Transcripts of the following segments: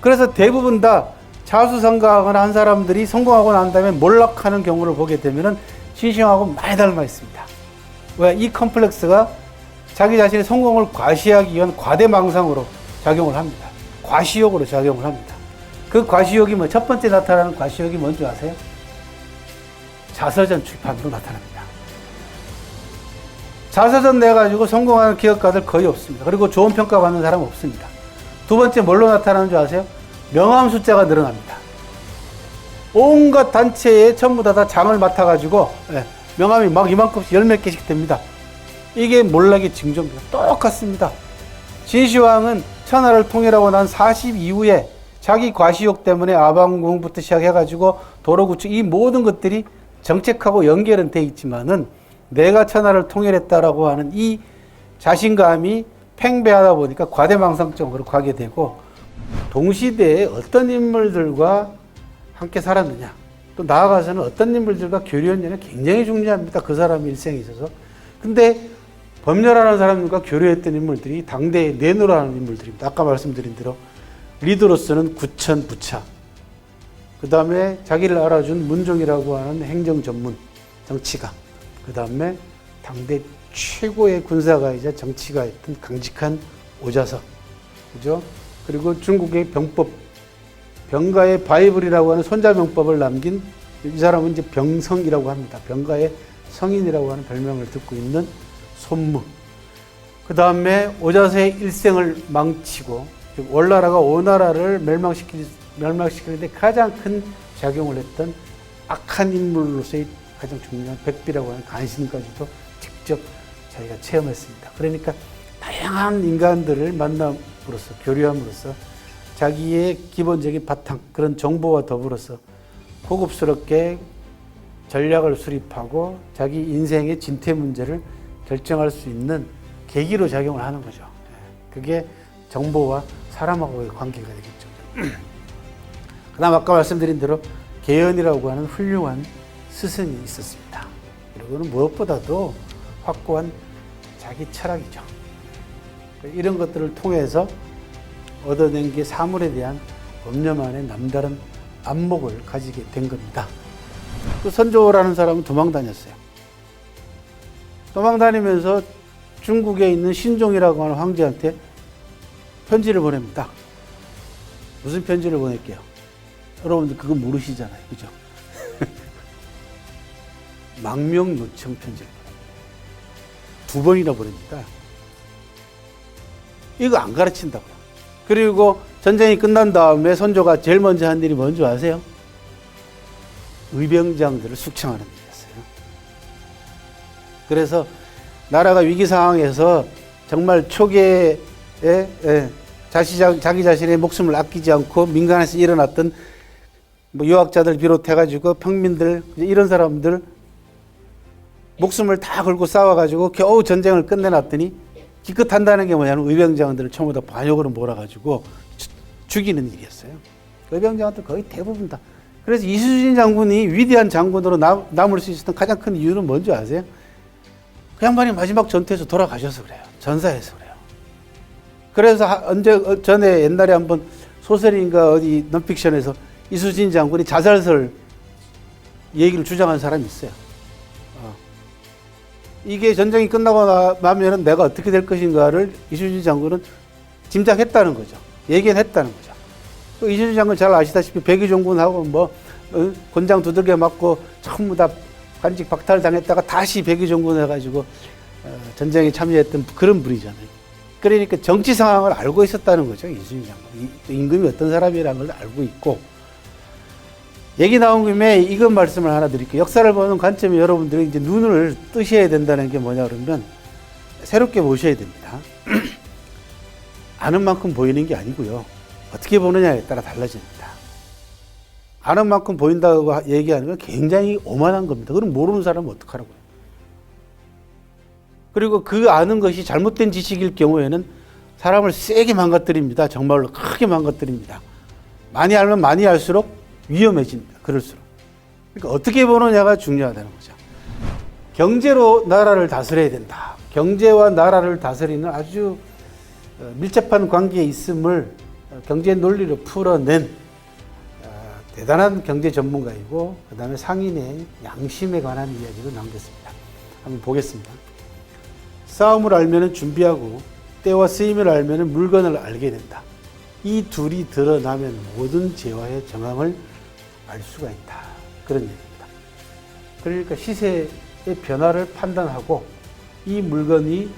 그래서 대부분 다 자수성가하거나 한 사람들이 성공하고 난 다음에 몰락하는 경우를 보게 되면은 신시황하고 많이 닮아 있습니다. 왜? 이 컴플렉스가 자기 자신의 성공을 과시하기 위한 과대망상으로 작용을 합니다. 과시욕으로 작용을 합니다. 그 과시욕이 뭐 첫 번째 나타나는 과시욕이 뭔지 아세요? 자서전 출판으로 나타납니다. 자서전 내가지고 성공하는 기업가들 거의 없습니다. 그리고 좋은 평가 받는 사람은 없습니다. 두 번째 뭘로 나타나는 줄 아세요? 명함 숫자가 늘어납니다. 온갖 단체에 전부 다 장을 맡아가지고 명함이 막 이만큼씩 열 몇 개씩 됩니다. 이게 몰락의 징조입니다. 똑같습니다. 진시황은 천하를 통일하고 난 40 이후에 자기 과시욕 때문에 아방궁부터 시작해가지고 도로구축 이 모든 것들이 정책하고 연결은 돼 있지만은 내가 천하를 통일했다라고 하는 이 자신감이 팽배하다 보니까 과대망상적으로 가게 되고 동시대에 어떤 인물들과 함께 살았느냐 또 나아가서는 어떤 인물들과 교류했느냐 굉장히 중요합니다. 그 사람의 일생에 있어서. 근데 법렬하는 사람들과 교류했던 인물들이 당대에 내노라는 인물들입니다. 아까 말씀드린 대로 리더로서는 구천 부차, 그 다음에 자기를 알아준 문종이라고 하는 행정 전문 정치가, 그 다음에 당대 최고의 군사가이자 정치가였던 강직한 오자서, 그죠? 그리고 중국의 병법, 병가의 바이블이라고 하는 손자병법을 남긴 이 사람은 이제 병성이라고 합니다. 병가의 성인이라고 하는 별명을 듣고 있는 손무. 그 다음에 오자서의 일생을 망치고 월나라가 오나라를 멸망시키는데 가장 큰 작용을 했던 악한 인물로서의 가장 중요한 백비라고 하는 간신까지도 직접 자기가 체험했습니다. 그러니까 다양한 인간들을 만남으로써 교류함으로써 자기의 기본적인 바탕 그런 정보와 더불어서 고급스럽게 전략을 수립하고 자기 인생의 진퇴 문제를 결정할 수 있는 계기로 작용을 하는 거죠. 그게 정보와 사람하고의 관계가 되겠죠. 그 다음 아까 말씀드린 대로 계연이라고 하는 훌륭한 스승이 있었습니다. 그리고는 무엇보다도 확고한 자기 철학이죠. 이런 것들을 통해서 얻어낸 게 사물에 대한 법념안의 남다른 안목을 가지게 된 겁니다. 그 선조라는 사람은 도망 다녔어요. 도망 다니면서 중국에 있는 신종이라고 하는 황제한테 편지를 보냅니다. 무슨 편지를 보낼게요? 여러분들 그거 모르시잖아요. 그죠? 망명 요청 편지를 보냅니다. 2번이나 보냅니다. 이거 안 가르친다고요. 그리고 전쟁이 끝난 다음에 선조가 제일 먼저 한 일이 뭔지 아세요? 의병장들을 숙청하는 일이었어요. 그래서 나라가 위기 상황에서 정말 초기에 자기 자신의 목숨을 아끼지 않고 민간에서 일어났던 뭐 유학자들 비롯해가지고 평민들 이런 사람들 목숨을 다 걸고 싸워가지고 겨우 전쟁을 끝내놨더니 기껏한다는 게 뭐냐면 의병장들을 전부 다 반역으로 몰아가지고 죽이는 일이었어요. 의병장들 거의 대부분 다. 그래서 이수진 장군이 위대한 장군으로 남을 수 있었던 가장 큰 이유는 뭔지 아세요? 그 양반이 마지막 전투에서 돌아가셔서 그래요. 전사해서 그래요. 그래서 언제 전에 옛날에 한번 소설인가 어디 논픽션에서 이수진 장군이 자살설 얘기를 주장한 사람이 있어요. 이게 전쟁이 끝나고 나면은 내가 어떻게 될 것인가를 이수진 장군은 짐작했다는 거죠. 예견했다는 거죠. 이수진 장군 잘 아시다시피 백의종군하고 뭐 곤장 두들겨 맞고 전부 다 관직 박탈당했다가 다시 백의종군 해가지고 전쟁에 참여했던 그런 분이잖아요. 그러니까 정치 상황을 알고 있었다는 거죠. 이수진 장군. 임금이 어떤 사람이라는 걸 알고 있고. 얘기 나온 김에 이것 말씀을 하나 드릴게요. 역사를 보는 관점에 여러분들이 이제 눈을 뜨셔야 된다는 게 뭐냐 그러면 새롭게 보셔야 됩니다. 아는 만큼 보이는 게 아니고요. 어떻게 보느냐에 따라 달라집니다. 아는 만큼 보인다고 얘기하는 건 굉장히 오만한 겁니다. 그럼 모르는 사람은 어떡하라고요. 그리고 그 아는 것이 잘못된 지식일 경우에는 사람을 세게 망가뜨립니다. 정말로 크게 망가뜨립니다. 많이 알면 많이 알수록 위험해집니다. 그럴수록. 그러니까 어떻게 보느냐가 중요하다는 거죠. 경제로 나라를 다스려야 된다. 경제와 나라를 다스리는 아주 밀접한 관계에 있음을 경제 논리를 풀어낸 대단한 경제 전문가이고 그 다음에 상인의 양심에 관한 이야기를 남겼습니다. 한번 보겠습니다. 싸움을 알면 준비하고 때와 쓰임을 알면 물건을 알게 된다. 이 둘이 드러나면 모든 재화의 정황을 알 수가 있다. 그런 얘기입니다. 그러니까 시세의 변화를 판단하고 이 물건이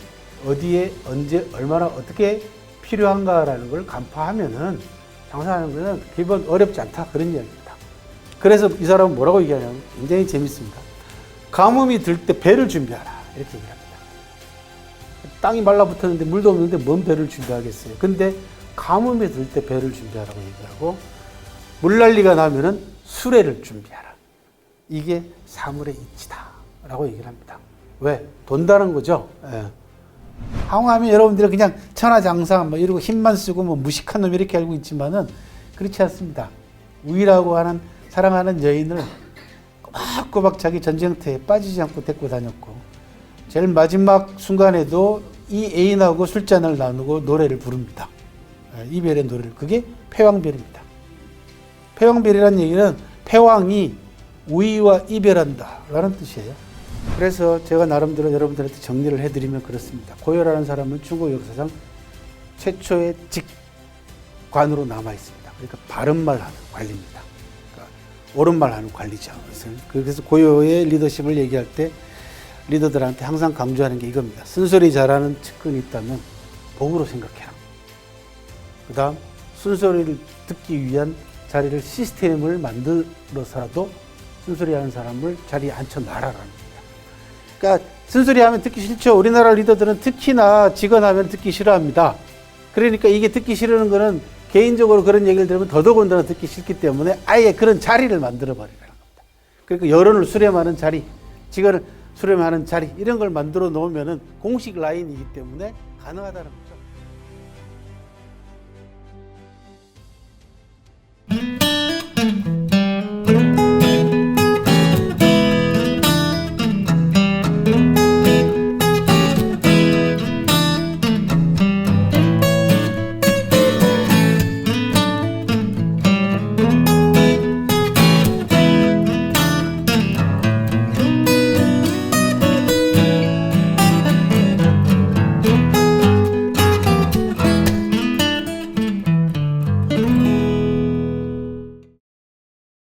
어디에 언제 얼마나 어떻게 필요한가라는 걸 간파하면은 장사하는 것은 기본 어렵지 않다. 그런 이야기입니다. 그래서 이 사람은 뭐라고 얘기하냐면 굉장히 재밌습니다. 가뭄이 들 때 배를 준비하라. 이렇게 얘기합니다. 땅이 말라붙었는데 물도 없는데 뭔 배를 준비하겠어요. 근데 가뭄이 들 때 배를 준비하라고 얘기하고 물난리가 나면은 수레를 준비하라. 이게 사물의 이치다. 라고 얘기를 합니다. 왜? 돈다는 거죠. 예. 항하면 여러분들은 그냥 천하장사 뭐 이러고 힘만 쓰고 뭐 무식한 놈 이렇게 알고 있지만은 그렇지 않습니다. 우희라고 하는 사랑하는 여인을 꼬박꼬박 자기 전쟁터에 빠지지 않고 데리고 다녔고 제일 마지막 순간에도 이 애인하고 술잔을 나누고 노래를 부릅니다. 이별의 노래를. 그게 패왕별입니다. 패왕별이라는 얘기는 패왕이 우희와 이별한다 라는 뜻이에요. 그래서 제가 나름대로 여러분들한테 정리를 해드리면 그렇습니다. 고요라는 사람은 중국 역사상 최초의 직관으로 남아 있습니다. 그러니까 바른 말 하는 관리입니다. 그러니까 옳은 말 하는 관리죠. 그래서 고요의 리더십을 얘기할 때 리더들한테 항상 강조하는 게 이겁니다. 쓴소리 잘하는 측근이 있다면 복으로 생각해라. 그 다음 쓴소리를 듣기 위한 자리를 시스템을 만들어서라도 쓴소리하는 사람을 자리에 앉혀놔라라는 겁니다. 그러니까 쓴소리하면 듣기 싫죠. 우리나라 리더들은 특히나 직원하면 듣기 싫어합니다. 그러니까 이게 듣기 싫어하는 거는 개인적으로 그런 얘기를 들으면 더더군다나 듣기 싫기 때문에 아예 그런 자리를 만들어버리라는 겁니다. 그러니까 여론을 수렴하는 자리, 직원을 수렴하는 자리 이런 걸 만들어 놓으면은 공식 라인이기 때문에 가능하다는 겁니다.